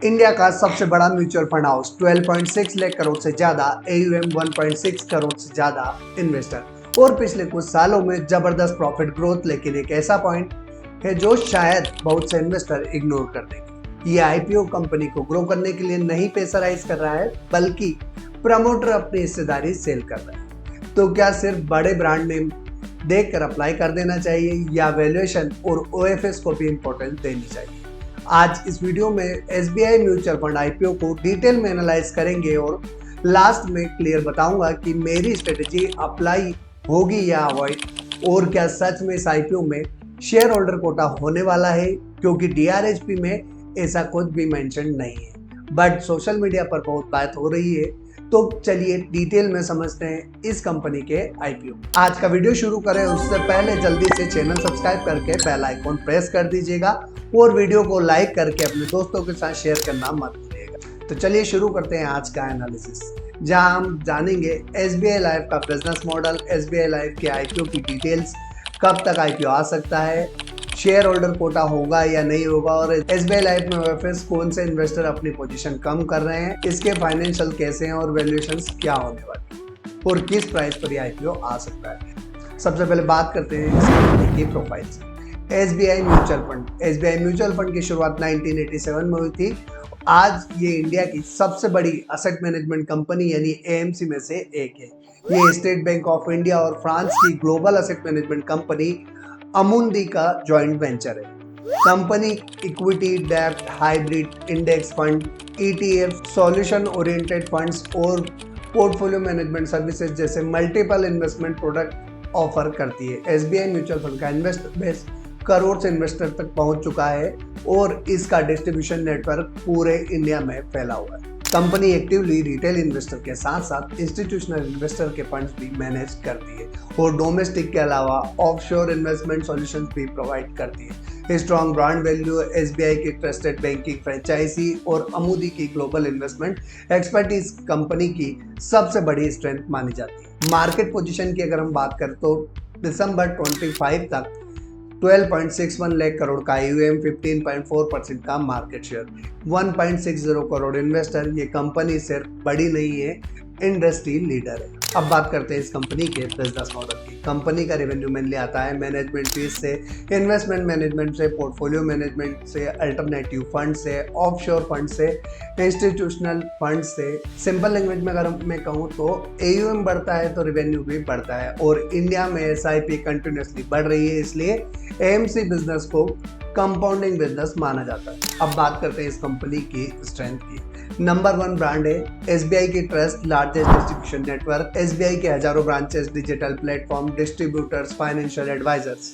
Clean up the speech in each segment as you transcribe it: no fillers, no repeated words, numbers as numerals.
India का सबसे बड़ा mutual fund house 12.6 lakh crore से ज्यादा AUM, 1.6 करोड़ से ज्यादा इन्वेस्टर और पिछले कुछ सालों में जबरदस्त प्रॉफिट ग्रोथ। लेकिन एक ऐसा पॉइंट है जो शायद बहुत से इन्वेस्टर इग्नोर कर देंगे। ये IPO कंपनी को ग्रो करने के लिए नहीं प्रेशराइज कर रहा है, बल्कि प्रमोटर अपनी हिस्सेदारी सेल कर रहे हैं। तो क्या सिर्फ बड़े ब्रांड नेम देखकर अप्लाई कर देना चाहिए या वैल्यूएशन और OFS को भी इंपॉर्टेंस देनी चाहिए? आज इस वीडियो में SBI म्यूचुअल फंड IPO को डिटेल में एनालाइज करेंगे और लास्ट में क्लियर बताऊंगा कि मेरी स्ट्रेटेजी अप्लाई होगी या अवॉइड, और क्या सच में इस IPO में शेयर होल्डर कोटा होने वाला है, क्योंकि DRHP में ऐसा कुछ भी मेंशन नहीं है, बट सोशल मीडिया पर बहुत बात हो रही है। तो चलिए डिटेल में समझते हैं इस कंपनी के IPO। आज का वीडियो शुरू करें उससे पहले जल्दी से चैनल सब्सक्राइब करके बेल आइकॉन प्रेस कर दीजिएगा और वीडियो को लाइक करके अपने दोस्तों के साथ शेयर करना मत भूलिएगा। तो चलिए शुरू करते हैं आज का एनालिसिस, जहां हम जानेंगे SBI लाइफ का बिजनेस मॉडल, SBI लाइफ के IPO की डिटेल्स, कब तक IPO आ सकता है, शेयर होल्डर कोटा होगा या नहीं होगा, और SBI लाइफ में OFS कौन से इन्वेस्टर अपनी पोजीशन कम कर रहे हैं, इसके फाइनेंशियल कैसे हैं और वैल्यूएशंस क्या होने वाली है और किस प्राइस पर ये IPO आ सकता है। सबसे पहले बात करते हैं इस कंपनी की प्रोफाइल से। SBI mutual fund. SBI mutual fund की शुरुआत 1987 में हुई थी। आज ये इंडिया की सबसे बड़ी असेट मैनेजमेंट कंपनी यानी AMC में से एक है। ये स्टेट बैंक ऑफ इंडिया और फ्रांस की ग्लोबल असेट मैनेजमेंट कंपनी अमुंदी का जॉइंट वेंचर है। कंपनी इक्विटी, डेब्ट, hybrid, index fund, ETF, solution oriented funds और पोर्टफोलियो मैनेजमेंट सर्विसेज जैसे मल्टीपल इन्वेस्टमेंट प्रोडक्ट ऑफर करती है। SBI म्यूचुअल फंड का इन्वेस्टर बेस करोड़ से इन्वेस्टर तक पहुंच चुका है और इसका डिस्ट्रीब्यूशन नेटवर्क पूरे इंडिया में फैला हुआ है। कंपनी एक्टिवली रिटेल इन्वेस्टर के साथ साथ इंस्टीट्यूशनल इन्वेस्टर के फंड्स भी मैनेज करती है और डोमेस्टिक के अलावा ऑफशोर इन्वेस्टमेंट सॉल्यूशंस भी प्रोवाइड करती है। स्ट्रॉन्ग ब्रांड वैल्यू, SBI की ट्रस्टेड बैंकिंग फ्रेंचाइजी और अमुदी की ग्लोबल इन्वेस्टमेंट एक्सपर्टीज कंपनी की सबसे बड़ी स्ट्रेंथ मानी जाती है। मार्केट पोजीशन की अगर हम बात करें तो दिसंबर 25 तक 12.61 लाख करोड़ का AUM, 15.4% का मार्केट शेयर, 1.60 करोड़ इन्वेस्टर। ये कंपनी सिर्फ बड़ी नहीं है, इंडस्ट्री लीडर है। अब बात करते हैं इस कंपनी के बिजनेस मॉडल की। कंपनी का रेवेन्यू मेनली आता है मैनेजमेंट फीस से, इन्वेस्टमेंट मैनेजमेंट से, पोर्टफोलियो मैनेजमेंट से, अल्टरनेटिव फंड से, ऑफशोर फंड से, इंस्टीट्यूशनल फंड से। सिंपल लैंग्वेज में अगर मैं कहूँ तो AUM बढ़ता है तो रेवेन्यू भी बढ़ता है, और इंडिया में SIP कंटिन्यूसली बढ़ रही है, इसलिए AMC बिजनेस को कंपाउंडिंग बिजनेस माना जाता है। अब बात करते हैं इस कंपनी की स्ट्रेंथ की। नंबर 1 ब्रांड है SBI की trust, largest distribution network, SBI के हजारों branches, digital platform, distributors, financial advisors,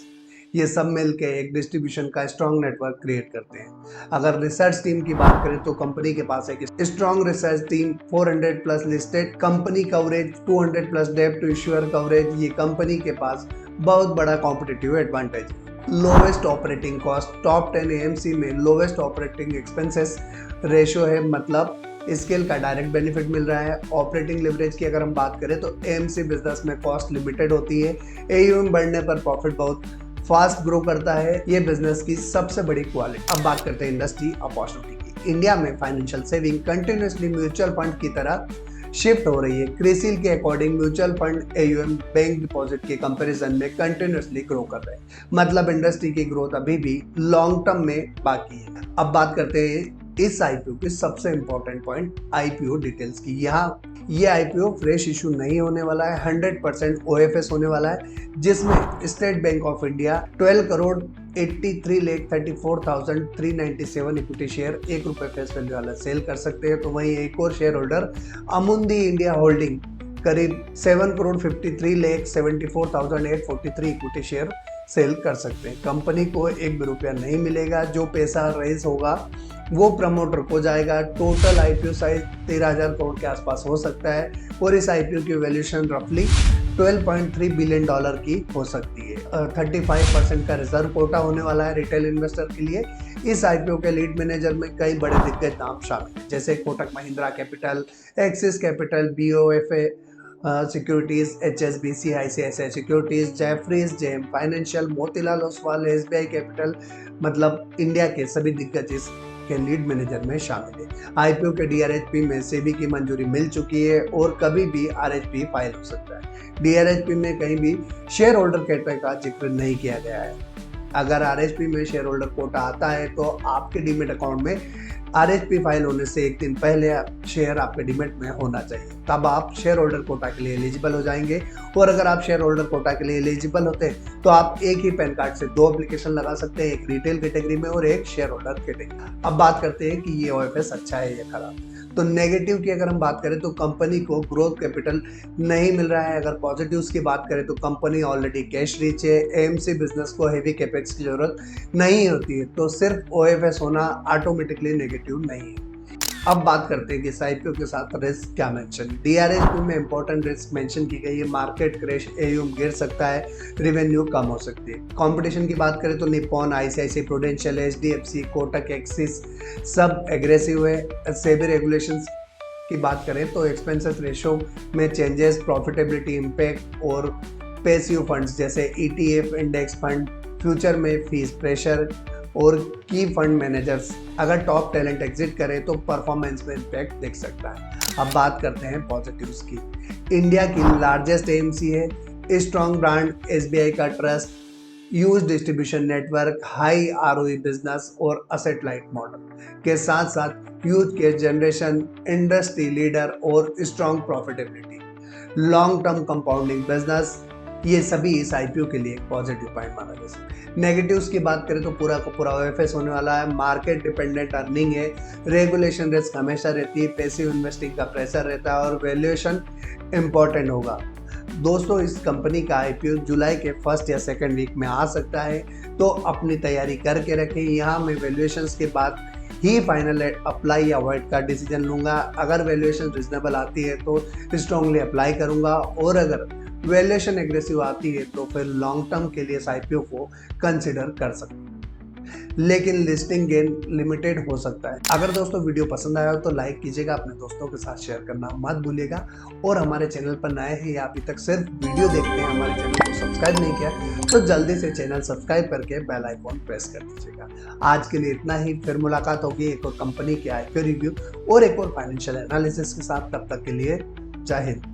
ये सब मिलकर एक डिस्ट्रीब्यूशन का स्ट्रॉन्ग नेटवर्क क्रिएट करते हैं। अगर रिसर्च टीम की बात करें तो कंपनी के पास एक strong research team, 400 plus listed company coverage, 200 plus डेब्ट टू इश्यूअर कवरेज। ये कंपनी के पास बहुत बड़ा कॉम्पिटिटिव एडवांटेज है। Lowest operating cost, top 10 AMC में लोवेस्ट ऑपरेटिंग एक्सपेंसेस रेशियो है, मतलब स्केल का डायरेक्ट बेनिफिट मिल रहा है। ऑपरेटिंग लेवरेज की अगर हम बात करें तो AMC बिजनेस में कॉस्ट लिमिटेड होती है, AUM बढ़ने पर प्रॉफिट बहुत फास्ट ग्रो करता है। ये बिजनेस की सबसे बड़ी क्वालिटी। अब बात करते हैं इंडस्ट्री अपॉर्चुनिटी की। इंडिया में financial saving continuously mutual fund की तरह शिफ्ट हो रही है। क्रिसिल के according mutual fund AUM bank deposit के कंपैरिजन में कंटिन्यूसली ग्रो कर रहे हैं, मतलब इंडस्ट्री की ग्रोथ अभी भी लॉन्ग टर्म में बाकी है। अब बात करते हैं इस IPO की सबसे इंपॉर्टेंट पॉइंट, IPO डिटेल्स की। यहाँ ये IPO फ्रेश इशू नहीं होने वाला है, 100% OFS होने वाला है, जिसमें state bank of India 12 crore 83,34,397 equity share ₹1 face value वाला सेल कर सकते हैं। तो वहीं एक और शेयर होल्डर अमुंदी इंडिया होल्डिंग करीब 7 करोड़ 53,74,843 इक्विटी शेयर सेल कर सकते हैं। कंपनी को एक भी रुपया नहीं मिलेगा, जो पैसा रेज होगा वो प्रमोटर को जाएगा। टोटल IPO साइज 13,000 करोड़ के आसपास हो सकता है और इस IPO की वैल्यूएशन रफली $12.3 बिलियन की हो सकती है। 35% का रिजर्व कोटा होने वाला है रिटेल इन्वेस्टर के लिए। इस IPO के लीड मैनेजर में कई बड़े दिग्गज नाम शामिल हैं, जैसे Kotak Mahindra capital, axis capital, BOFA securities, HSBC, ICICI securities, Jefferies, JM financial, Motilal Oswal, SBI capital, मतलब इंडिया के सभी दिग्गज इस के लीड मैनेजर में शामिल है। आईपीओ के डीआरएचपी में सेबी की मंजूरी मिल चुकी है और कभी भी आरएचपी फाइल हो सकता है। डीआरएचपी में कहीं भी शेयर होल्डर कोटा का जिक्र नहीं किया गया है। अगर आरएचपी में शेयर होल्डर कोटा आता है तो आपके डीमेट अकाउंट में आरएचपी फाइल होने से एक दिन पहले शेयर आपके डीमेट में होना चाहिए, तब आप शेयर होल्डर कोटा के लिए एलिजिबल हो जाएंगे। और अगर आप शेयर होल्डर कोटा के लिए एलिजिबल होते हैं तो आप एक ही पैन कार्ड से 2 एप्लीकेशन लगा सकते हैं, एक रिटेल कैटेगरी में और एक शेयर होल्डर कैटेगरी। अब बात करते हैं कि ये ओएफएस अच्छा है या खराब। तो नेगेटिव की अगर हम बात करें तो कंपनी को ग्रोथ कैपिटल नहीं मिल रहा है। अगर पॉजिटिव्स की बात करें तो कंपनी ऑलरेडी कैश रिच है, एएमसी बिजनेस को हेवी कैपेक्स की जरूरत नहीं होती है, तो सिर्फ ओएफएस होना ऑटोमेटिकली नेगेटिव नहीं है। अब बात करते हैं कि इस आईपीओ के साथ रिस्क क्या मेंशन। डीआरएचपी में इंपॉर्टेंट रिस्क मेंशन की गई है। मार्केट क्रैश, एयूएम गिर सकता है, रेवेन्यू कम हो सकती है। कंपटीशन की बात करें तो Nippon, ICICI prudential, HDFC, Kotak, axis सब एग्रेसिव है। सेबी रेगुलेशंस की बात करें तो एक्सपेंसेस रेशो में चेंजेस, प्रॉफिटेबिलिटी इम्पैक्ट और पैसिव फंड्स जैसे ईटीएफ, इंडेक्स फंड, फ्यूचर में फीस प्रेशर और की फंड मैनेजर्स अगर टॉप टैलेंट एग्जिट करे तो परफॉर्मेंस में इम्पैक्ट दिख सकता है। अब बात करते हैं पॉजिटिव्स की। इंडिया की लार्जेस्ट एएमसी है, स्ट्रॉन्ग ब्रांड, एसबीआई का trust, huge distribution network, high ROE business और असेट लाइट मॉडल के साथ साथ huge cash generation, industry leader और strong profitability, long term compounding business, ये सभी इस आईपीओ के लिए पॉजिटिव पॉइंट माना जा सकता है। नेगेटिव्स की बात करें तो पूरा का पूरा ओएफएस होने वाला है। मार्केट डिपेंडेंट अर्निंग है, रेगुलेशन रिस्क हमेशा रहती है, पैसिव इन्वेस्टिंग का प्रेशर रहता है और वैल्यूएशन इंपॉर्टेंट होगा। दोस्तों, इस कंपनी का आईपीओ जुलाई के फर्स्ट या सेकंड वीक में आ सकता है, तो अपनी तैयारी करके रखें। यहाँ मैं वैल्यूएशंस के बाद ही फाइनल अप्लाई या अवॉइड का डिसीजन लूँगा। अगर वैल्यूएशन रिजनेबल आती है तो स्ट्रांगली अप्लाई करूँगा और अगर वैल्यूएशन एग्रेसिव आती है तो फिर लॉन्ग टर्म के लिए इस आईपीओ को कंसिडर कर सकते हैं, लेकिन लिस्टिंग गेन लिमिटेड हो सकता है। अगर दोस्तों वीडियो पसंद आया हो तो लाइक कीजिएगा, अपने दोस्तों के साथ शेयर करना मत भूलिएगा और हमारे चैनल पर नए हैं या अभी तक सिर्फ वीडियो देखते हैं, हमारे चैनल को सब्सक्राइब नहीं किया तो जल्दी से चैनल सब्सक्राइब करके बेल आइकॉन प्रेस कर दीजिएगा। आज के लिए इतना ही, फिर मुलाकात होगी एक और कंपनी के आईपीओ रिव्यू और एक और फाइनेंशियल एनालिसिस के साथ। तब तक के लिए जय हिंद।